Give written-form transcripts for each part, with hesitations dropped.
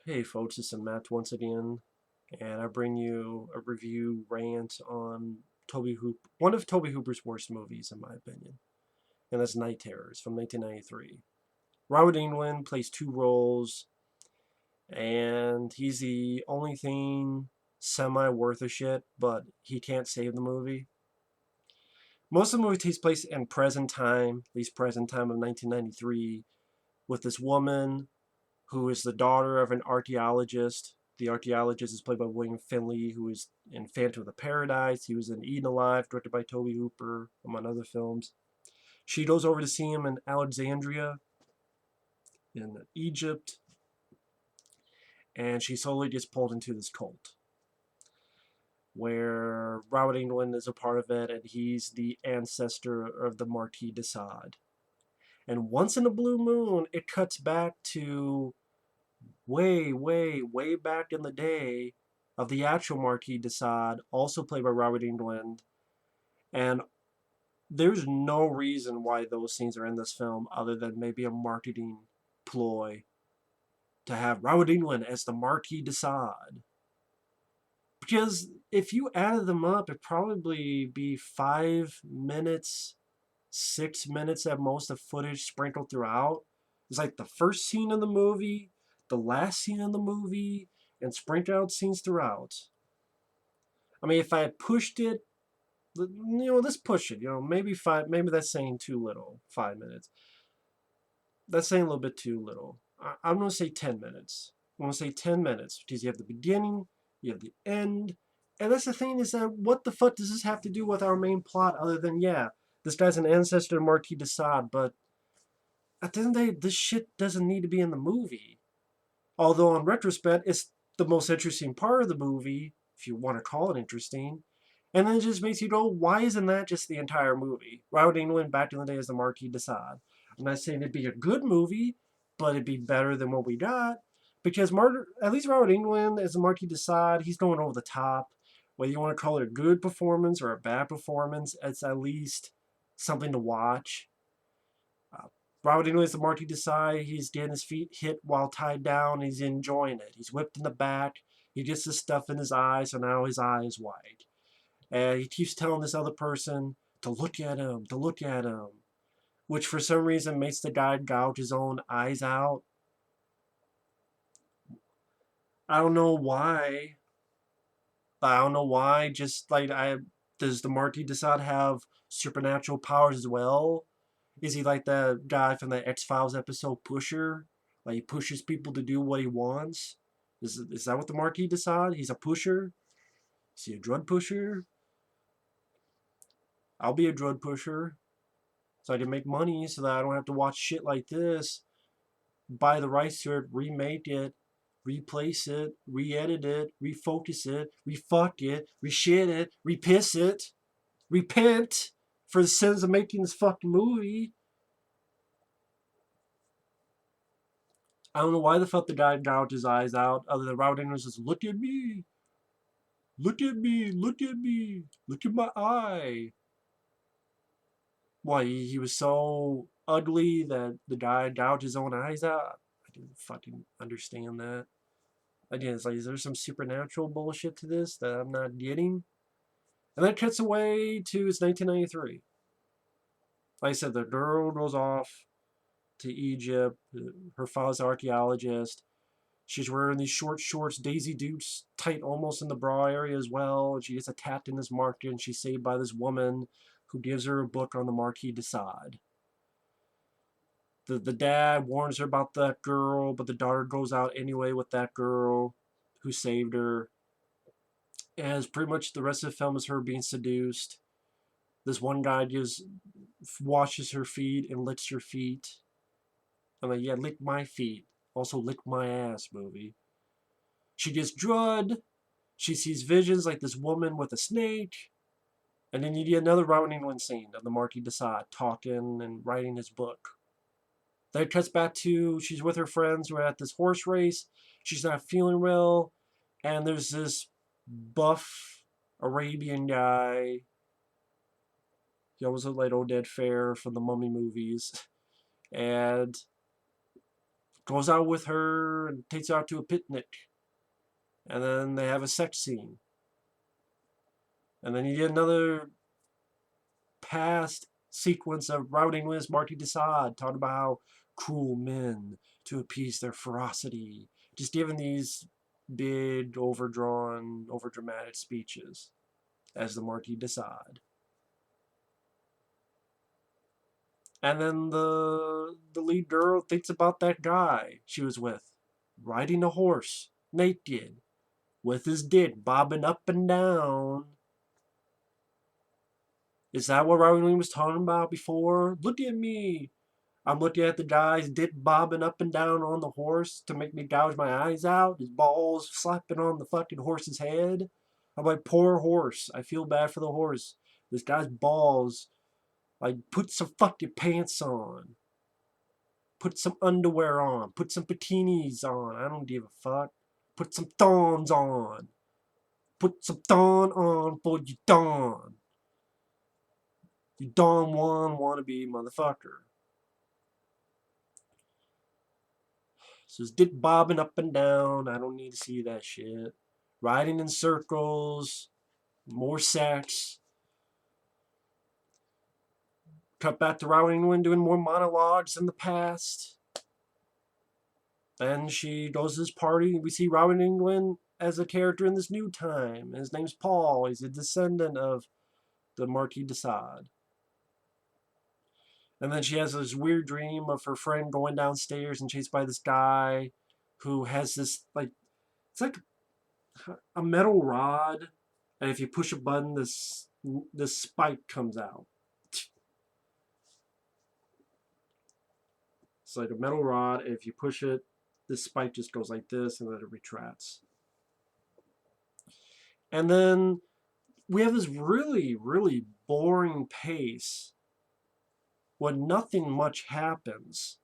Hey folks, it's Matt once again, and I bring you a review rant on Tobe Hoop, one of Tobe Hooper's worst movies, in my opinion, and that's Night Terrors from 1993. Robert Englund plays two roles, and he's the only thing semi worth a shit, but he can't save the movie. Most of the movie takes place in present time, at least present time of 1993, with this woman who is the daughter of an archaeologist. The archaeologist is played by William Finley, who is in Phantom of the Paradise. He was in Eaten Alive, directed by Tobe Hooper, among other films. She goes over to see him in Alexandria, in Egypt, and she slowly gets pulled into this cult, where Robert Englund is a part of it, and he's the ancestor of the Marquis de Sade. And once in a blue moon, it cuts back to way back in the day of the actual Marquis de Sade, also played by Robert Englund. And there's no reason why those scenes are in this film other than maybe a marketing ploy to have Robert Englund as the Marquis de Sade. Because if you added them up, it'd probably be 5 minutes, 6 minutes at most of footage sprinkled throughout. It's like the first scene in the movie, the last scene in the movie, and sprinkled out scenes throughout. I mean, if I had pushed it, let's push it. Maybe five. Maybe that's saying too little. 5 minutes. That's saying a little bit too little. I'm gonna say 10 minutes. I'm gonna say 10 minutes because you have the beginning, you have the end, and that's the thing is that what the fuck does this have to do with our main plot other than this guy's an ancestor of Marquis de Sade, but at the end of the day, this shit doesn't need to be in the movie. Although, in retrospect, it's the most interesting part of the movie, if you want to call it interesting. And then it just makes you go, why isn't that just the entire movie? Robert Englund back in the day as the Marquis de Sade. I'm not saying it'd be a good movie, but it'd be better than what we got. Because at least Robert Englund as the Marquis de Sade, he's going over the top. Whether you want to call it a good performance or a bad performance, it's at least something to watch. Uh, Robert Englund is the Marquis de Sade. He's getting his feet hit while tied down. He's enjoying it. He's whipped in the back. He gets this stuff in his eye, so now his eye is wide. And he keeps telling this other person to look at him, to look at him, which for some reason makes the guy gouge his own eyes out. I don't know why. I don't know why. Just like does the Marquis de Sade have supernatural powers as well? Is he like the guy from the X-Files episode Pusher? Like he pushes people to do what he wants? Is that what the Marquis de Sade? He's a pusher? Is he a drug pusher? I'll be a drug pusher so I can make money so that I don't have to watch shit like this. Buy the rights to it, remake it, replace it, re-edit it, refocus it, refuck it, reshit it, repiss it, repent for the sins of making this fucking movie. I don't know why the fuck the guy gouged his eyes out, other than Robert Englund says, look at me, look at me, look at me, look at my eye. Why, he was so ugly that the guy gouged his own eyes out? I didn't fucking understand that. Again, it's like, is there some supernatural bullshit to this that I'm not getting? And that cuts away to it's 1993. Like I said, the girl goes off to Egypt. Her father's an archaeologist. She's wearing these short shorts, Daisy Dukes, tight almost in the bra area as well. And she gets attacked in this market, and she's saved by this woman who gives her a book on the Marquis de Sade. The dad warns her about that girl, but the daughter goes out anyway with that girl who saved her. As pretty much the rest of the film is her being seduced. This one guy just washes her feet and licks her feet. I'm like, yeah, lick my feet. Also lick my ass, movie. She gets drugged. She sees visions like this woman with a snake. And then you get another Robert Englund scene of the Marquis de Sade talking and writing his book. Then it cuts back to she's with her friends who are at this horse race. She's not feeling well. And there's this buff Arabian guy. He always looked like Oded Fair from the Mummy movies. And goes out with her and takes her out to a picnic. And then they have a sex scene. And then you get another past sequence of routing with Marquis de Sade, talking about how cruel men to appease their ferocity. Just giving these big, overdrawn, overdramatic speeches as the Marquis de Sade. And then the lead girl thinks about that guy she was with, riding a horse, naked, with his dick bobbing up and down. Is that what Robert Englund was talking about before? Look at me. I'm looking at the guy's dick bobbing up and down on the horse to make me gouge my eyes out. His balls slapping on the fucking horse's head. I'm like, poor horse. I feel bad for the horse. This guy's balls. Like, put some fucking pants on. Put some underwear on. Put some bikinis on. I don't give a fuck. Put some thongs on. Put some thong on for you Don. You Don Juan wannabe motherfucker. So his dick bobbing up and down. I don't need to see that shit. Riding in circles. More sex. Cut back to Robert Englund doing more monologues in the past. Then she goes to this party. We see Robert Englund as a character in this new time. His name's Paul. He's a descendant of the Marquis de Sade. And then she has this weird dream of her friend going downstairs and chased by this guy who has this, like, it's like a metal rod. And if you push a button, this spike comes out. It's like a metal rod. And if you push it, this spike just goes like this and then it retracts. And then we have this really, really boring pace when nothing much happens.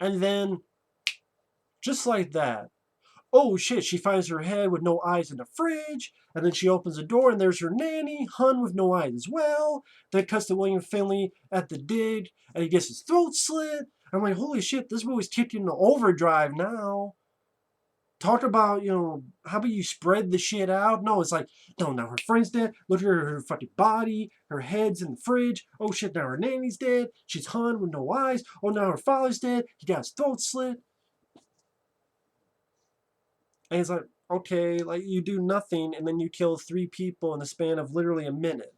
And then, just like that, oh shit, she finds her head with no eyes in the fridge, and then she opens the door and there's her nanny, Hun with no eyes as well. Then cuts to William Finley at the dig, and he gets his throat slit. I'm like, holy shit, this movie's kicking into overdrive now. Talk about, how about you spread the shit out? No, it's like, no, now her friend's dead. Look at her fucking body. Her head's in the fridge. Oh shit, now her nanny's dead. She's Hun with no eyes. Oh, now her father's dead. He got his throat slit. And it's like, okay, like you do nothing and then you kill 3 people in the span of literally a minute.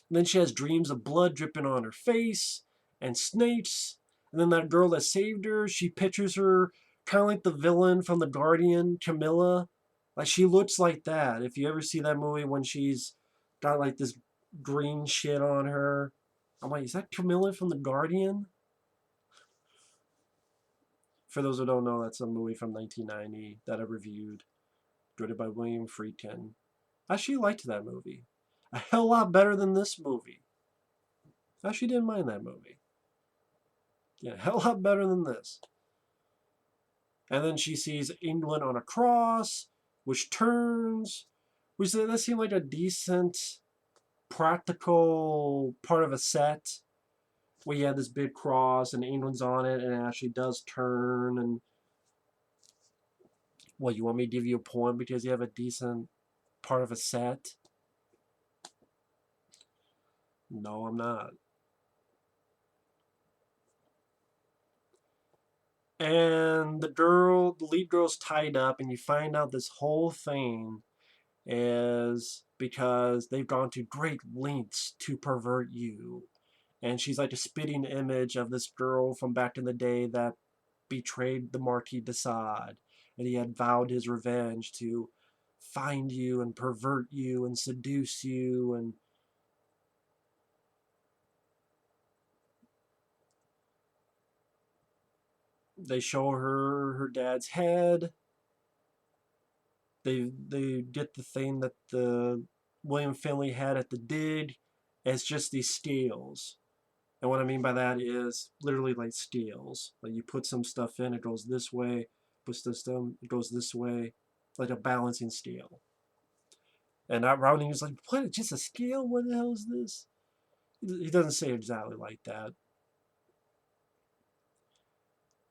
Then she has dreams of blood dripping on her face and snakes. And then that girl that saved her, she pictures her kind of like the villain from The Guardian, Camilla. Like she looks like that. If you ever see that movie when she's got like this green shit on her. I'm like, is that Camilla from The Guardian? For those who don't know, that's a movie from 1990 that I reviewed, directed by William Friedkin. I actually liked that movie. A hell lot better than this movie. I actually didn't mind that movie. Yeah, a hell lot better than this. And then she sees England on a cross, which turns, which that seemed like a decent, practical part of a set. Where you have this big cross and England's on it and it actually does turn. And well, you want me to give you a point because you have a decent part of a set? No, I'm not. And the lead girl's tied up, and you find out this whole thing is because they've gone to great lengths to pervert you. And she's like a spitting image of this girl from back in the day that betrayed the Marquis de Sade. And he had vowed his revenge to find you and pervert you and seduce you. And they show her dad's head. They get the thing that the William Finley had at the dig. It's just these scales. And what I mean by that is literally like scales. Like you put some stuff in, it goes this way. Put this stuff, it goes this way. Like a balancing scale. And that Rowling is like, what? Just a scale? What the hell is this? He doesn't say exactly like that.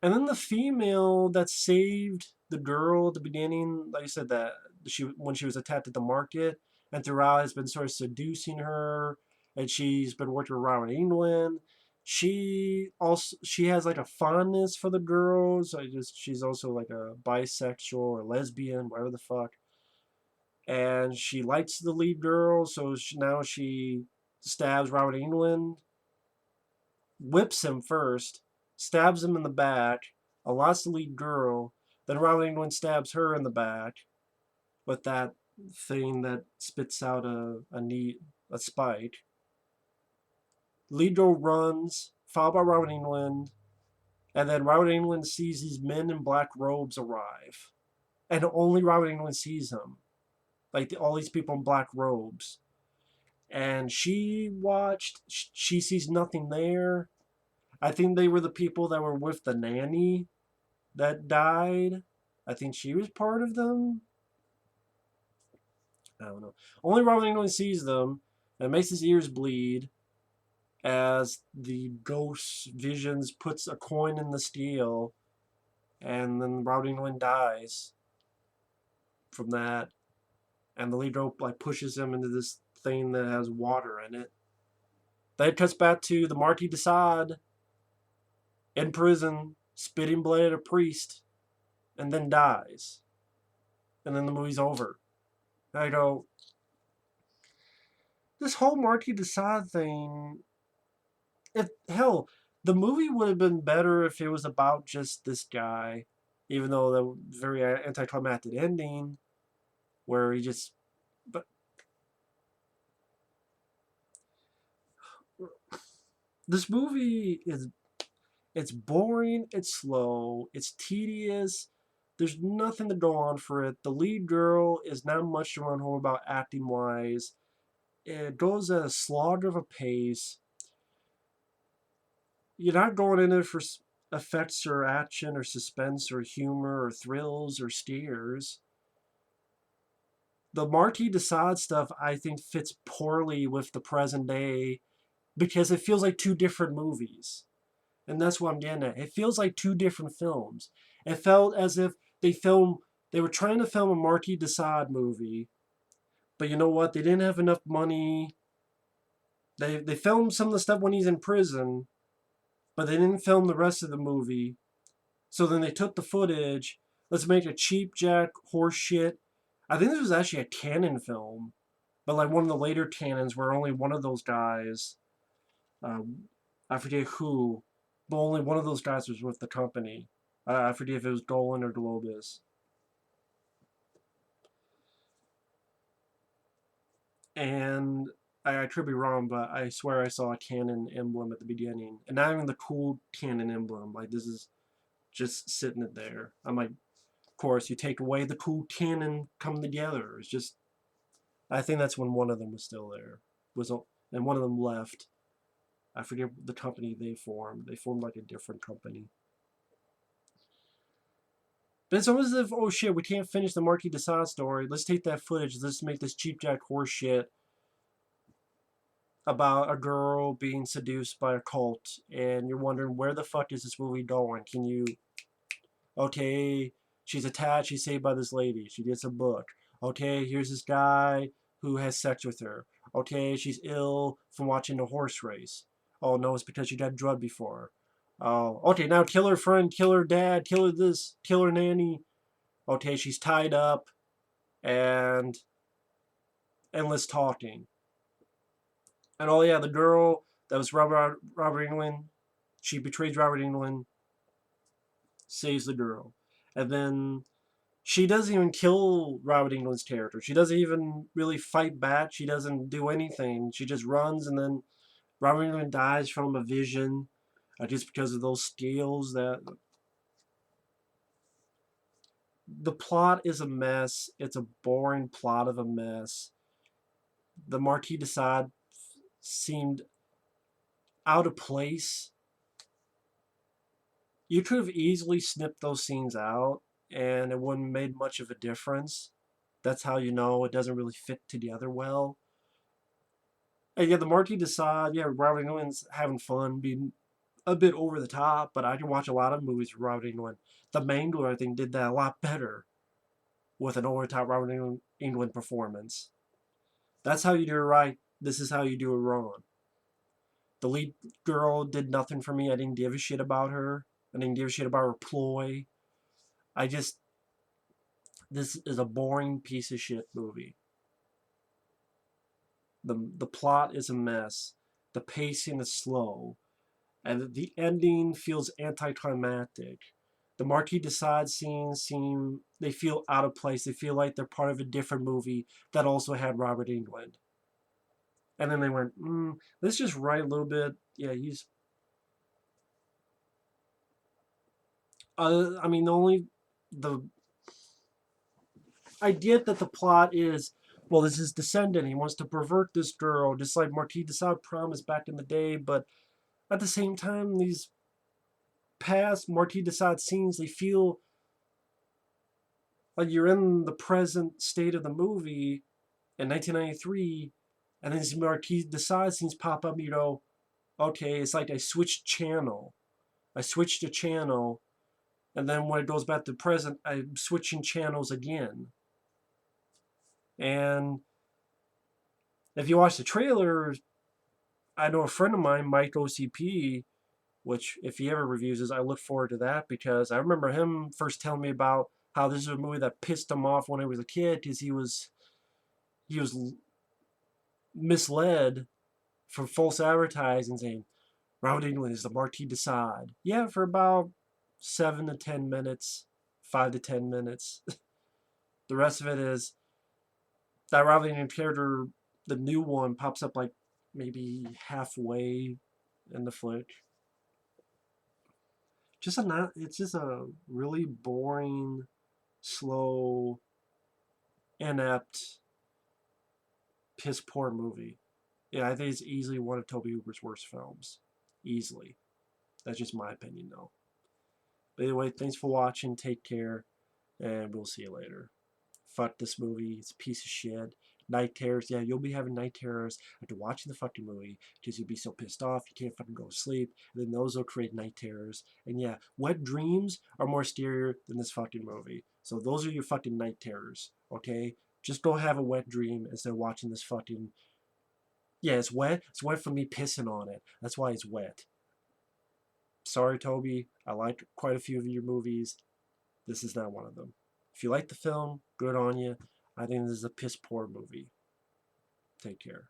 And then the female that saved the girl at the beginning, like I said, that she when she was attacked at the market, and throughout has been sort of seducing her, and she's been working with Robert Englund. She has like a fondness for the girls. I just she's also like a bisexual or lesbian, whatever the fuck. And she likes the lead girl, so now she stabs Robert Englund, whips him first, stabs him in the back, allows the lead girl, then Robert Englund stabs her in the back with that thing that spits out a spike. Lead girl runs, followed by Robert Englund, and then Robert Englund sees these men in black robes arrive. And only Robert Englund sees them. All these people in black robes. And she sees nothing there. I think they were the people that were with the nanny that died. I think she was part of them. I don't know. Only Robert Englund sees them and makes his ears bleed as the ghost visions puts a coin in the steel, and then Robert Englund dies from that. And the lead rope pushes him into this thing that has water in it. Then it cuts back to the Marquis de Sade in prison, spitting blood at a priest, and then dies. And then the movie's over. And I go, this whole Marquis de Sade thing, if hell, the movie would have been better if it was about just this guy, even though the very anticlimactic ending, where he just, but this movie is, it's boring, it's slow, it's tedious. There's nothing to go on for it. The lead girl is not much to run home about acting wise. It goes at a slog of a pace. You're not going in it for effects or action or suspense or humor or thrills or scares. The Marquis de Sade stuff, I think, fits poorly with the present day because it feels like two different movies. And that's what I'm getting at. It feels like two different films. It felt as if they were trying to film a Marquis de Sade movie, but you know what? They didn't have enough money. They filmed some of the stuff when he's in prison, but they didn't film the rest of the movie. So then they took the footage. Let's make a cheap jack horse shit. I think this was actually a canon film, but like one of the later canons where only one of those guys, I forget who, but only one of those guys was with the company. I forget if it was Dolan or Globus. And I could be wrong, but I swear I saw a canon emblem at the beginning, and not even the cool canon emblem. Like this is just sitting it there. I'm like, of course, you take away the cool canon, come together. It's just, I think that's when one of them was still there, and one of them left. I forget the company they formed. They formed like a different company. But it's almost as if, oh shit, we can't finish the Marquis de Sade story. Let's take that footage. Let's make this cheap jack horse shit about a girl being seduced by a cult, and you're wondering where the fuck is this movie going? Can you? Okay, she's attached. She's saved by this lady. She gets a book. Okay, here's this guy who has sex with her. Okay, she's ill from watching the horse race. Oh no, it's because she got drugged before. Oh, okay, now kill her friend, kill her dad, kill her this, kill her nanny. Okay, she's tied up, and endless talking. And oh yeah, the girl that was Robert Englund, she betrays Robert Englund, saves the girl, and then she doesn't even kill Robert Englund's character. She doesn't even really fight back. She doesn't do anything. She just runs, and then Robert Englund dies from a vision, just because of those scales. That the plot is a mess. It's a boring plot of a mess. The Marquis de Sade seemed out of place. You could have easily snipped those scenes out, and it wouldn't have made much of a difference. That's how you know it doesn't really fit together well. And yeah, the Marquis de Sade, yeah, Robert Englund's having fun being a bit over the top, but I can watch a lot of movies with Robert Englund. The Mangler, I think, did that a lot better with an over the top Robert Englund performance. That's how you do it right. This is how you do it wrong. The lead girl did nothing for me. I didn't give a shit about her. I didn't give a shit about her ploy. I just, this is a boring piece of shit movie. The plot is a mess. The pacing is slow. And the ending feels anticlimactic. The Marquis de Sade scenes they feel out of place. They feel like they're part of a different movie that also had Robert Englund. And then they went, let's just write a little bit. Yeah, he's. I mean, the idea that the plot is, well, this is descendant. He wants to pervert this girl, just like Marquis de Sade promised back in the day. But at the same time, these past Marquis de Sade scenes, they feel like you're in the present state of the movie in 1993, and then these Marquis de Sade scenes pop up. You know, okay, it's like I switched channel. I switched a channel, and then when it goes back to the present, I'm switching channels again. And if you watch the trailer, I know a friend of mine, Mike OCP, which if he ever reviews this, I look forward to that because I remember him first telling me about how this is a movie that pissed him off when he was a kid because he was misled for false advertising saying Robert Englund is the Marquis de Sade. Yeah, for about 7 to 10 minutes, 5 to 10 minutes. The rest of it is that Robert Englund character, the new one, pops up like maybe halfway in the flick. It's just a really boring, slow, inept, piss poor movie. Yeah, I think it's easily one of Tobe Hooper's worst films. Easily. That's just my opinion, though. But anyway, thanks for watching. Take care, and we'll see you later. Fuck this movie. It's a piece of shit. Night terrors. Yeah, you'll be having night terrors after watching the fucking movie because you'll be so pissed off you can't fucking go to sleep. And then those will create night terrors. And yeah, wet dreams are more scarier than this fucking movie. So those are your fucking night terrors. Okay? Just go have a wet dream instead of watching this fucking. Yeah, it's wet. It's wet from me pissing on it. That's why it's wet. Sorry, Toby. I like quite a few of your movies. This is not one of them. If you like the film, good on you. I think this is a piss poor movie. Take care.